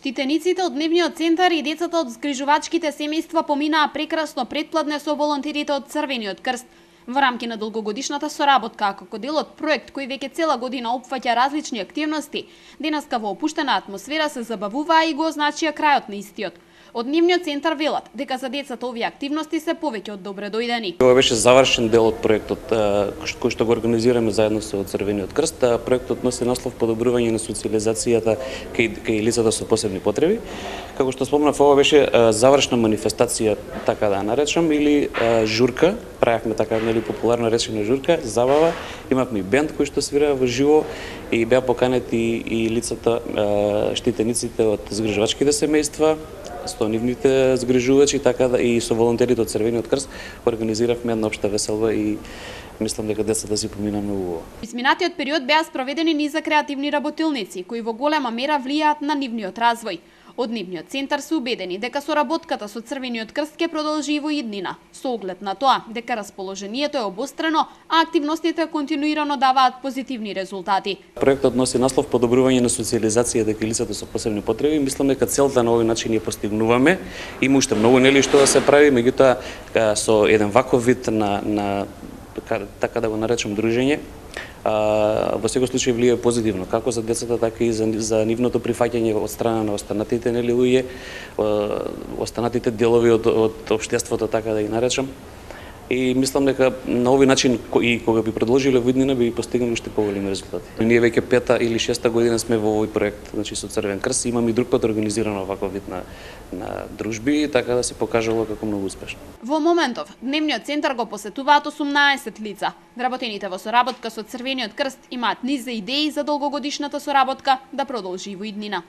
Штитениците од Дневниот центар и децата од згрижувачките семејства поминаа прекрасно претпладне со волонтерите од Црвениот крст. Во рамки на долгогодишната соработка, како дел од проект кој веќе цела година опфаќа различни активности, денеска во опуштена атмосфера се забавуваа и го означија крајот на истиот. Од Дневниот центар велат дека за децата овие активности се повеќе од добре дојдени. Ова беше завршен дел од проектот кој што го организираме заедно со Црвениот крст. Проектот носи наслов подобрување на социјализацијата кај лицата со посебни потреби. Како што спомнав, ова беше завршна манифестација, така да наречам, или журка. Правевме така популарно речена журка, забава. Имавме и бенд кој што свира во живо и беа поканети и лицата штитениците од згрижувачките семејства, со нивните згрижувачи, така да и со волонтерите од Црвениот крст организиравме една општа веселба и мислам дека децата си помина многу убаво. Изминатиот период беа спроведени низа креативни работилници кои во голема мера влијаат на нивниот развој. Од Нивниот центар се убедени дека соработката со Црвениот крст ќе продолжи и во иднина, со оглед на тоа дека расположението е обострено, а активностите континуирано даваат позитивни резултати. Проектот носи наслов подобрување на социјализацијата кај лицата со посебни потреби. Мислам дека целта на овој начин ја постигнуваме. Има уште многу нели што да се прави, меѓутоа со еден ваков вид на така да го наречам дружење, во секој случај влијае позитивно, како за децата, така и за нивното прифаќање од страна на останатите луѓе, останатите делови од општеството, така да ги наречам. И мислам дека на овој начин и кога би продолжиле во иднина би постигнали уште поголеми резултати. Ние веќе 5-та или 6-та година сме во овој проект, значи со Црвен крст, имаме и друг пат организирано ваков вид на дружби, така да се покажало како многу успешно. Во моментов Дневниот центар го посетуваат 18 лица. Вработените во соработка со Црвениот крст имаат низ идеи за долгогодишната соработка да продолжи во иднина.